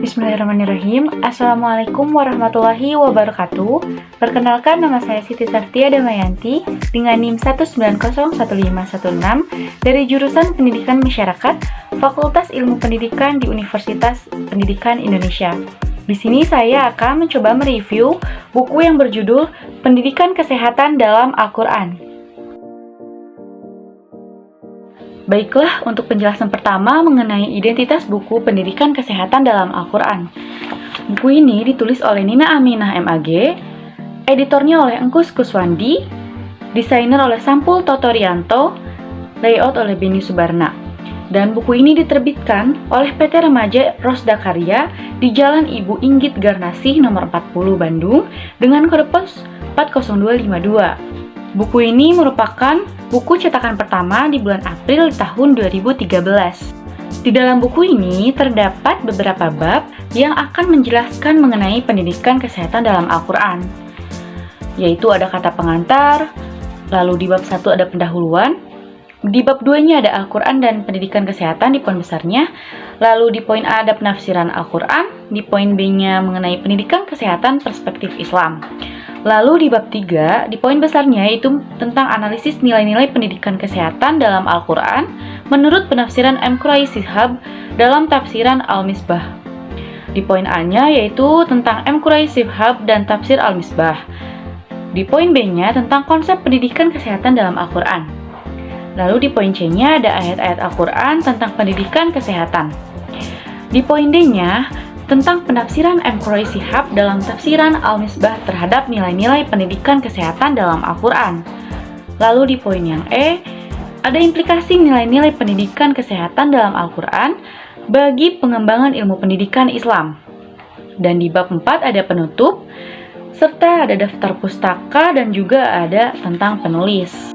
Bismillahirrahmanirrahim. Assalamualaikum warahmatullahi wabarakatuh. Perkenalkan, nama saya Siti Sartia Damayanti dengan NIM 1901516 dari jurusan Pendidikan Masyarakat, Fakultas Ilmu Pendidikan di Universitas Pendidikan Indonesia. Di sini saya akan mencoba mereview buku yang berjudul Pendidikan Kesehatan dalam Al-Quran. Baiklah, untuk penjelasan pertama mengenai identitas buku Pendidikan Kesehatan dalam Al-Quran. Buku ini ditulis oleh Nina Aminah MAG, editornya oleh Engkus Kuswandi, desainer oleh Sampul Totorianto, layout oleh Beni Subarna. Dan buku ini diterbitkan oleh PT Remaja Rosda Karya di Jalan Ibu Inggit Garnasih nomor 40 Bandung dengan kode pos 40252. Buku ini merupakan buku cetakan pertama di bulan April tahun 2013. Di dalam buku ini terdapat beberapa bab yang akan menjelaskan mengenai pendidikan kesehatan dalam Al-Quran, yaitu ada kata pengantar, lalu di bab 1 ada pendahuluan, di bab 2-nya ada Al-Quran dan pendidikan kesehatan di poin besarnya, lalu di poin A ada penafsiran Al-Quran, di poin B-nya mengenai pendidikan kesehatan perspektif Islam. Lalu di bab 3, di poin besarnya yaitu tentang analisis nilai-nilai pendidikan kesehatan dalam Al-Quran menurut penafsiran M. Quraisy Shihab dalam tafsiran Al-Misbah. Di poin A-nya yaitu tentang M. Quraisy Shihab dan tafsir Al-Misbah. Di poin B-nya tentang konsep pendidikan kesehatan dalam Al-Quran. Lalu di poin C-nya ada ayat-ayat Al-Quran tentang pendidikan kesehatan. Di poin D-nya tentang penafsiran M. Quraisy Shihab dalam tafsiran Al-Misbah terhadap nilai-nilai pendidikan kesehatan dalam Al-Quran. Lalu di poin yang E, ada implikasi nilai-nilai pendidikan kesehatan dalam Al-Quran bagi pengembangan ilmu pendidikan Islam. Dan di bab 4 ada penutup, serta ada daftar pustaka dan juga ada tentang penulis.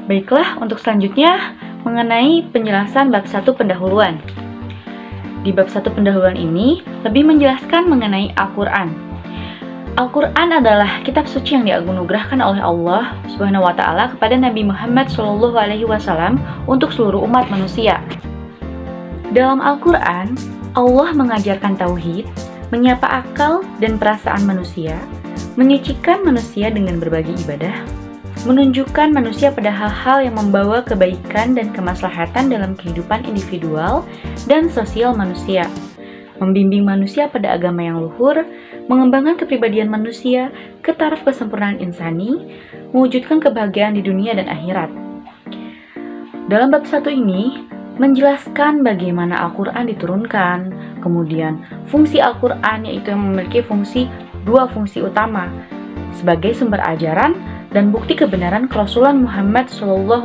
Baiklah, untuk selanjutnya mengenai penjelasan bab 1 pendahuluan. Di bab 1 pendahuluan ini lebih menjelaskan mengenai Al-Quran. Al-Quran adalah kitab suci yang dianugerahkan oleh Allah Subhanahu wa Ta'ala kepada Nabi Muhammad SAW untuk seluruh umat manusia. Dalam Al-Quran, Allah mengajarkan tauhid, menyapa akal dan perasaan manusia, menyucikan manusia dengan berbagi ibadah, menunjukkan manusia pada hal-hal yang membawa kebaikan dan kemaslahatan dalam kehidupan individual dan sosial manusia, membimbing manusia pada agama yang luhur, mengembangkan kepribadian manusia ke taraf kesempurnaan insani, mewujudkan kebahagiaan di dunia dan akhirat. Dalam bab 1 ini, menjelaskan bagaimana Al-Quran diturunkan, kemudian fungsi Al-Quran yaitu yang memiliki dua fungsi utama, sebagai sumber ajaran dan bukti kebenaran kerasulan Muhammad SAW.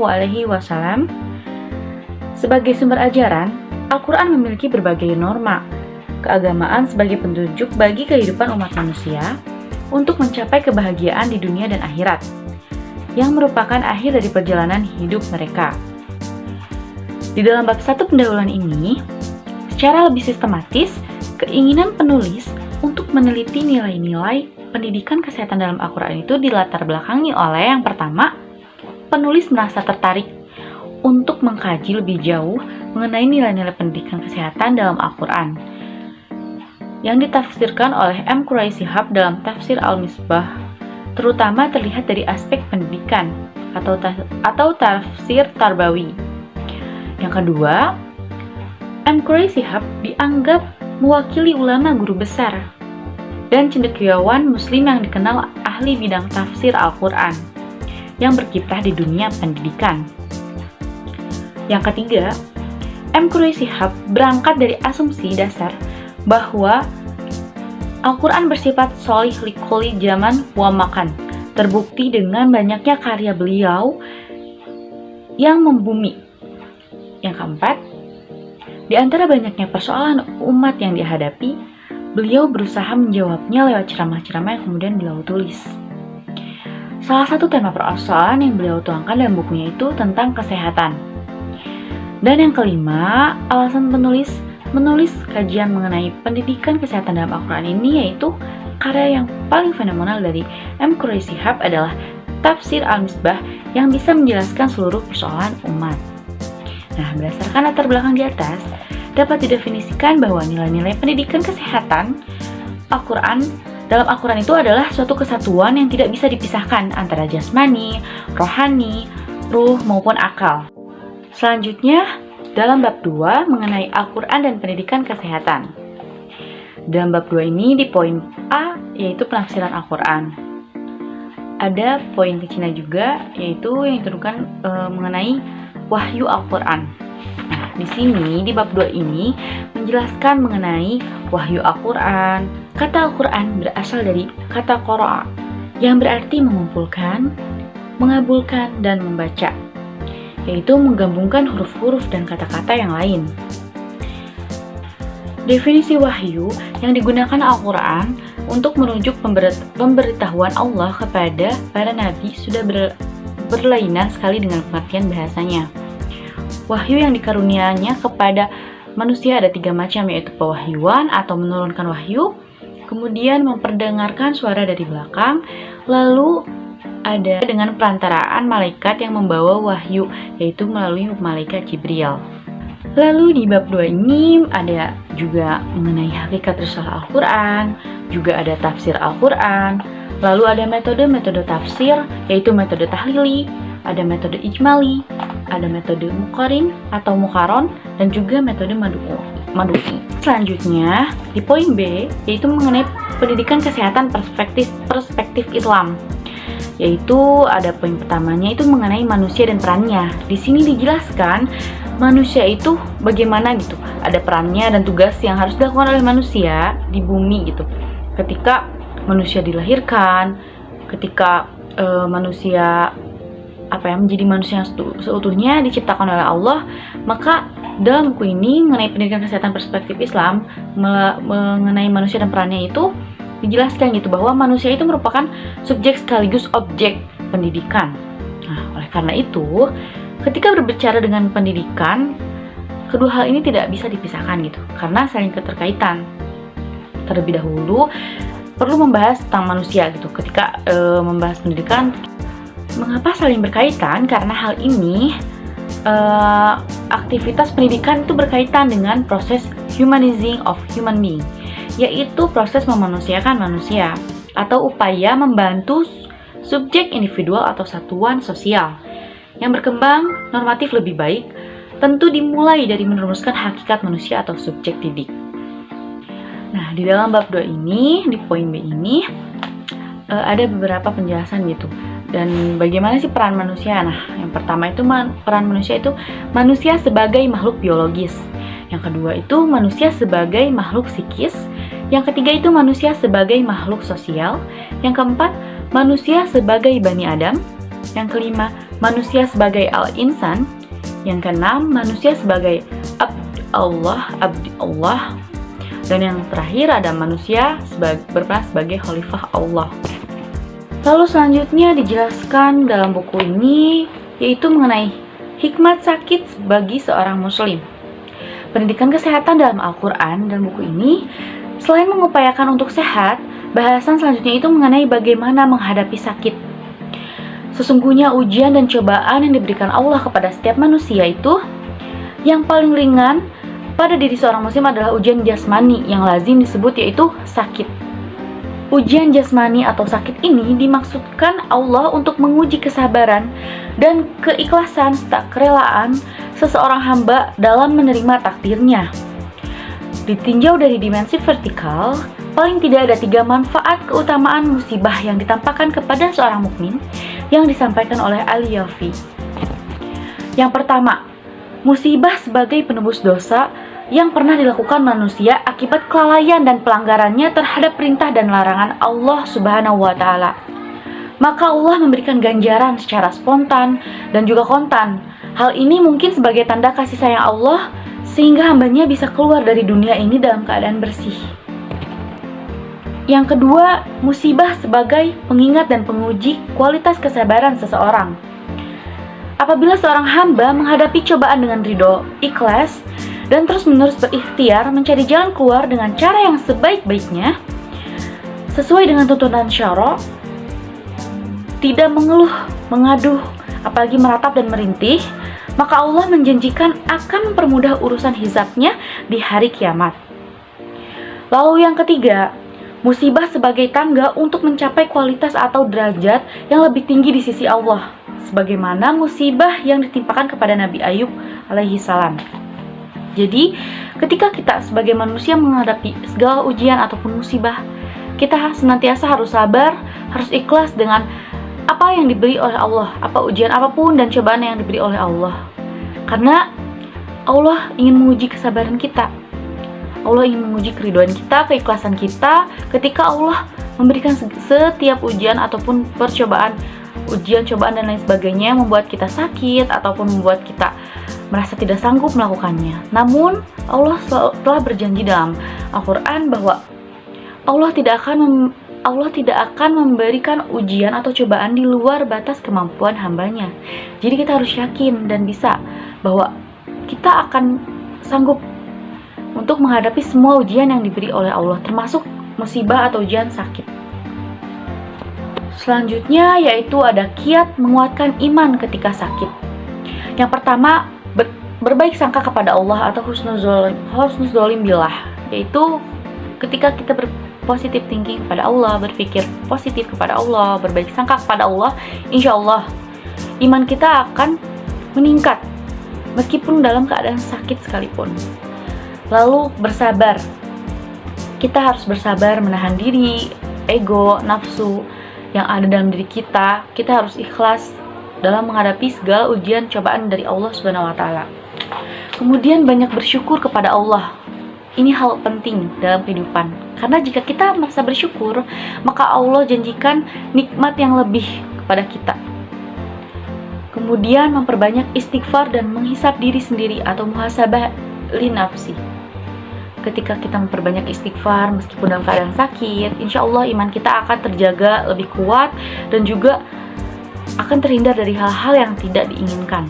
Sebagai sumber ajaran, Al-Quran memiliki berbagai norma keagamaan sebagai petunjuk bagi kehidupan umat manusia untuk mencapai kebahagiaan di dunia dan akhirat, yang merupakan akhir dari perjalanan hidup mereka. Di dalam bab 1 pendahuluan ini, secara lebih sistematis, keinginan penulis untuk meneliti nilai-nilai pendidikan kesehatan dalam Al-Quran itu dilatar belakangi oleh yang pertama, penulis merasa tertarik untuk mengkaji lebih jauh mengenai nilai-nilai pendidikan kesehatan dalam Al-Quran yang ditafsirkan oleh M. Quraisy Shihab dalam tafsir Al-Misbah, terutama terlihat dari aspek pendidikan atau tafsir tarbawi. Yang kedua, M. Quraisy Shihab dianggap mewakili ulama guru besar dan cendekiawan muslim yang dikenal ahli bidang tafsir Al-Quran yang berkiprah di dunia pendidikan. Yang ketiga, M. Quraisy Shihab berangkat dari asumsi dasar bahwa Al-Quran bersifat sholih likuli zaman wa makan, terbukti dengan banyaknya karya beliau yang membumi. Yang keempat, di antara banyaknya persoalan umat yang dihadapi, beliau berusaha menjawabnya lewat ceramah-ceramah yang kemudian beliau tulis. Salah satu tema persoalan yang beliau tuangkan dalam bukunya itu tentang kesehatan. Dan yang kelima, alasan penulis menulis kajian mengenai pendidikan kesehatan dalam Al-Quran ini yaitu karya yang paling fenomenal dari M. Quraisy Shihab adalah tafsir Al-Misbah yang bisa menjelaskan seluruh persoalan umat. Nah, berdasarkan latar belakang di atas, dapat didefinisikan bahwa nilai-nilai pendidikan kesehatan dalam Al-Quran itu adalah suatu kesatuan yang tidak bisa dipisahkan antara jasmani, rohani, ruh maupun akal. Selanjutnya, dalam bab 2 mengenai Al-Quran dan pendidikan kesehatan. Dalam bab 2 ini di poin A yaitu penafsiran Al-Quran. Ada poin kecilnya juga yaitu yang ditentukan mengenai wahyu Al-Quran. Nah, di sini di bab 2 ini menjelaskan mengenai wahyu Al-Quran. Kata Al-Quran berasal dari kata qara'a yang berarti mengumpulkan, mengabulkan, dan membaca, yaitu menggabungkan huruf-huruf dan kata-kata yang lain. Definisi wahyu yang digunakan Al-Quran untuk merujuk pemberitahuan Allah kepada para nabi sudah berlainan sekali dengan pengertian bahasanya. Wahyu yang dikaruniainya kepada manusia ada 3 macam, yaitu pewahyuan atau menurunkan wahyu, kemudian memperdengarkan suara dari belakang, lalu ada dengan perantaraan malaikat yang membawa wahyu, yaitu melalui malaikat Jibril. Lalu di bab 2 ini ada juga mengenai hakikat risalah Al-Quran, juga ada tafsir Al-Quran, lalu ada metode-metode tafsir, yaitu metode tahlili, ada metode ijmali, ada metode muqarin atau muqaron, dan juga metode madu'i. Selanjutnya di poin B yaitu mengenai pendidikan kesehatan perspektif Islam, yaitu ada poin pertamanya itu mengenai manusia dan perannya. Di sini dijelaskan manusia itu bagaimana gitu, ada perannya dan tugas yang harus dilakukan oleh manusia di bumi gitu. Ketika manusia dilahirkan, ketika manusia menjadi manusia yang seutuhnya diciptakan oleh Allah, maka dalam buku ini mengenai pendidikan kesehatan perspektif Islam mengenai manusia dan perannya itu dijelaskan gitu bahwa manusia itu merupakan subjek sekaligus objek pendidikan. Nah, oleh karena itu, ketika berbicara dengan pendidikan, kedua hal ini tidak bisa dipisahkan gitu, karena saling keterkaitan. Terlebih dahulu perlu membahas tentang manusia gitu. Ketika membahas pendidikan, mengapa saling berkaitan? Karena hal ini aktivitas pendidikan itu berkaitan dengan proses humanizing of human being, yaitu proses memanusiakan manusia atau upaya membantu subjek individual atau satuan sosial yang berkembang normatif lebih baik, tentu dimulai dari merumuskan hakikat manusia atau subjek didik. Nah, di dalam bab 2 ini, di poin B ini ada beberapa penjelasan gitu. Dan bagaimana sih peran manusia? Nah, yang pertama itu peran manusia itu manusia sebagai makhluk biologis. Yang kedua itu manusia sebagai makhluk psikis. Yang ketiga itu manusia sebagai makhluk sosial. Yang keempat, manusia sebagai Bani Adam. Yang kelima, manusia sebagai al-insan. Yang keenam, manusia sebagai abdi Allah. Dan yang terakhir ada manusia berperan sebagai khalifah Allah. Lalu selanjutnya dijelaskan dalam buku ini yaitu mengenai hikmat sakit bagi seorang muslim. Pendidikan kesehatan dalam Al-Quran dan buku ini selain mengupayakan untuk sehat, bahasan selanjutnya itu mengenai bagaimana menghadapi sakit. Sesungguhnya ujian dan cobaan yang diberikan Allah kepada setiap manusia itu yang paling ringan pada diri seorang muslim adalah ujian jasmani yang lazim disebut yaitu sakit. Ujian jasmani atau sakit ini dimaksudkan Allah untuk menguji kesabaran dan keikhlasan serta kerelaan seseorang hamba dalam menerima takdirnya. Ditinjau dari dimensi vertikal, paling tidak ada 3 manfaat keutamaan musibah yang ditampakkan kepada seorang mukmin yang disampaikan oleh Al-Yafi. Yang pertama, musibah sebagai penebus dosa yang pernah dilakukan manusia akibat kelalaian dan pelanggarannya terhadap perintah dan larangan Allah Subhanahu wa Ta'ala. Maka Allah memberikan ganjaran secara spontan dan juga kontan. Hal ini mungkin sebagai tanda kasih sayang Allah sehingga hambanya bisa keluar dari dunia ini dalam keadaan bersih. Yang kedua, musibah sebagai pengingat dan penguji kualitas kesabaran seseorang. Apabila seorang hamba menghadapi cobaan dengan ridho, ikhlas, dan terus-menerus berikhtiar mencari jalan keluar dengan cara yang sebaik-baiknya, sesuai dengan tuntunan syara', tidak mengeluh, mengaduh, apalagi meratap dan merintih, maka Allah menjanjikan akan mempermudah urusan hisabnya di hari kiamat. Lalu yang ketiga, musibah sebagai tangga untuk mencapai kualitas atau derajat yang lebih tinggi di sisi Allah, sebagaimana musibah yang ditimpakan kepada Nabi Ayub alaihi salam. Jadi, ketika kita sebagai manusia menghadapi segala ujian ataupun musibah, kita senantiasa harus sabar, harus ikhlas dengan apa yang diberi oleh Allah, apa ujian apapun dan cobaan yang diberi oleh Allah. Karena Allah ingin menguji kesabaran kita. Allah ingin menguji keriduan kita, keikhlasan kita ketika Allah memberikan setiap ujian ataupun percobaan, ujian, cobaan dan lain sebagainya yang membuat kita sakit ataupun membuat kita merasa tidak sanggup melakukannya. Namun Allah telah berjanji dalam Al-Quran bahwa Allah tidak akan memberikan ujian atau cobaan di luar batas kemampuan hambanya. Jadi kita harus yakin dan bisa bahwa kita akan sanggup untuk menghadapi semua ujian yang diberi oleh Allah, termasuk musibah atau ujian sakit. Selanjutnya yaitu ada kiat menguatkan iman ketika sakit. Yang pertama, berbaik sangka kepada Allah atau husnuzzolim billah, yaitu ketika kita berpositif thinking kepada Allah, berpikir positif kepada Allah, berbaik sangka kepada Allah, insya Allah iman kita akan meningkat meskipun dalam keadaan sakit sekalipun. Lalu bersabar, kita harus bersabar menahan diri, ego, nafsu yang ada dalam diri kita. Kita harus ikhlas dalam menghadapi segala ujian cobaan dari Allah Subhanahu wa taala. Kemudian banyak bersyukur kepada Allah. Ini hal penting dalam kehidupan. Karena jika kita merasa bersyukur, maka Allah janjikan nikmat yang lebih kepada kita. Kemudian memperbanyak istighfar dan menghisap diri sendiri atau muhasabah li nafsi. Ketika kita memperbanyak istighfar meskipun dalam keadaan sakit, insya Allah iman kita akan terjaga lebih kuat dan juga akan terhindar dari hal-hal yang tidak diinginkan.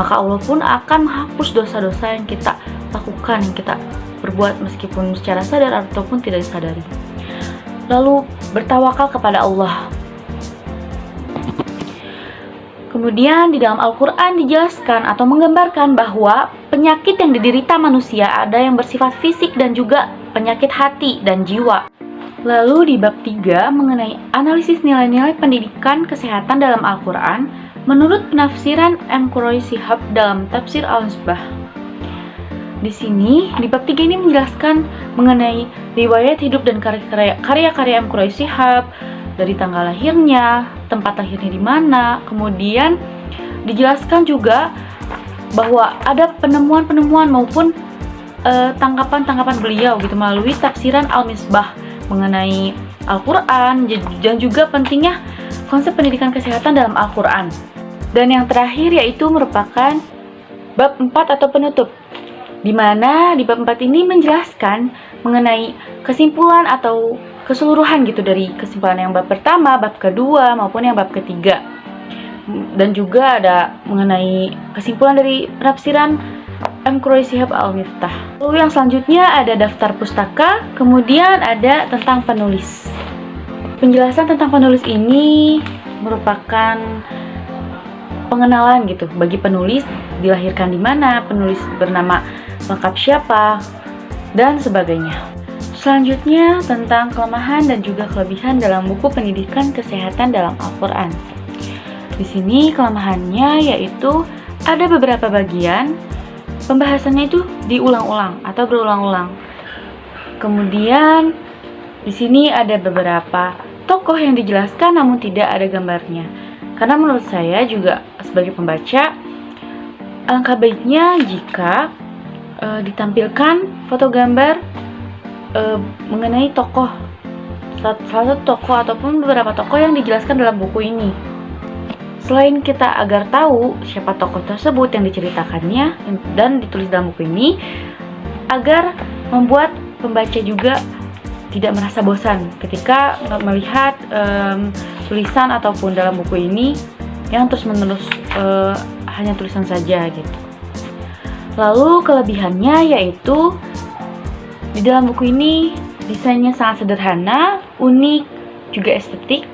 Maka Allah pun akan menghapus dosa-dosa yang kita lakukan, yang kita berbuat meskipun secara sadar ataupun tidak disadari. Lalu bertawakal kepada Allah. Kemudian di dalam Al-Quran dijelaskan atau menggambarkan bahwa penyakit yang diderita manusia ada yang bersifat fisik dan juga penyakit hati dan jiwa. Lalu di bab 3 mengenai analisis nilai-nilai pendidikan kesehatan dalam Al-Quran, menurut penafsiran M. Quraish Shihab dalam tafsir Al-Misbah. Di sini, di bab 3 ini menjelaskan mengenai riwayat hidup dan karya-karya M. Quraish Shihab, dari tanggal lahirnya, tempat lahirnya di mana, kemudian dijelaskan juga bahwa ada penemuan-penemuan maupun tanggapan-tanggapan beliau gitu melalui tafsiran Al-Misbah mengenai Al-Quran dan juga pentingnya konsep pendidikan kesehatan dalam Al-Quran. Dan yang terakhir yaitu merupakan bab 4 atau penutup, di mana di bab 4 ini menjelaskan mengenai kesimpulan atau keseluruhan gitu dari kesimpulan yang bab pertama, bab kedua maupun yang bab ketiga. Dan juga ada mengenai kesimpulan dari penafsiran M. Quraish Shihab Al-Miftah. Lalu yang selanjutnya ada daftar pustaka, kemudian ada tentang penulis. Penjelasan tentang penulis ini merupakan pengenalan gitu bagi penulis, dilahirkan di mana, penulis bernama lengkap siapa, dan sebagainya. Selanjutnya tentang kelemahan dan juga kelebihan dalam buku pendidikan kesehatan dalam Al-Quran. Di sini kelemahannya yaitu ada beberapa bagian pembahasannya itu diulang-ulang atau berulang-ulang. Kemudian di sini ada beberapa tokoh yang dijelaskan namun tidak ada gambarnya. Karena menurut saya juga sebagai pembaca, alangkah baiknya jika ditampilkan foto gambar mengenai tokoh, salah satu tokoh ataupun beberapa tokoh yang dijelaskan dalam buku ini. Selain kita agar tahu siapa tokoh tersebut yang diceritakannya dan ditulis dalam buku ini, agar membuat pembaca juga tidak merasa bosan ketika melihat tulisan ataupun dalam buku ini yang terus-menerus hanya tulisan saja gitu. Lalu kelebihannya yaitu di dalam buku ini desainnya sangat sederhana, unik, juga estetik.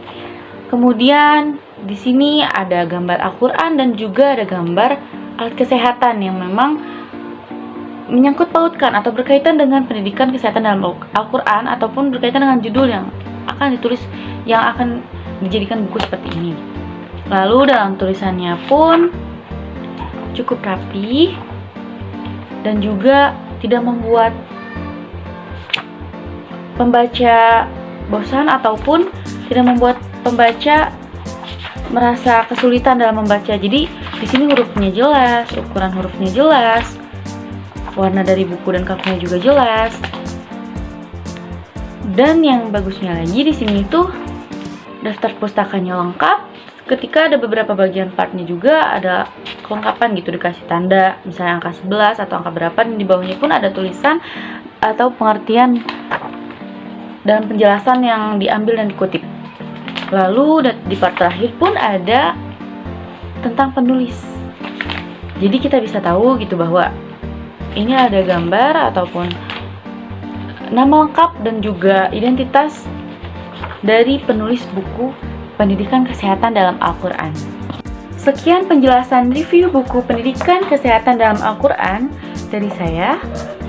Kemudian di sini ada gambar Al-Quran dan juga ada gambar alat kesehatan yang memang menyangkut pautkan atau berkaitan dengan pendidikan kesehatan dalam Al-Quran ataupun berkaitan dengan judul yang akan ditulis, yang akan dijadikan buku seperti ini. Lalu dalam tulisannya pun cukup rapi dan juga tidak membuat pembaca bosan ataupun tidak membuat pembaca merasa kesulitan dalam membaca. Jadi di sini hurufnya jelas, ukuran hurufnya jelas, warna dari buku dan kakunya juga jelas. Dan yang bagusnya lagi di sini tuh daftar pustakanya lengkap. Ketika ada beberapa bagian partnya juga ada kelengkapan gitu, dikasih tanda misalnya angka 11 atau angka berapa, dan di bawahnya pun ada tulisan atau pengertian dalam penjelasan yang diambil dan dikutip. Lalu di part terakhir pun ada tentang penulis. Jadi kita bisa tahu gitu bahwa ini ada gambar ataupun nama lengkap dan juga identitas dari penulis buku pendidikan kesehatan dalam Al-Quran. Sekian penjelasan review buku pendidikan kesehatan dalam Al-Quran dari saya.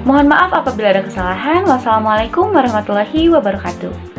Mohon maaf apabila ada kesalahan. Wassalamualaikum warahmatullahi wabarakatuh.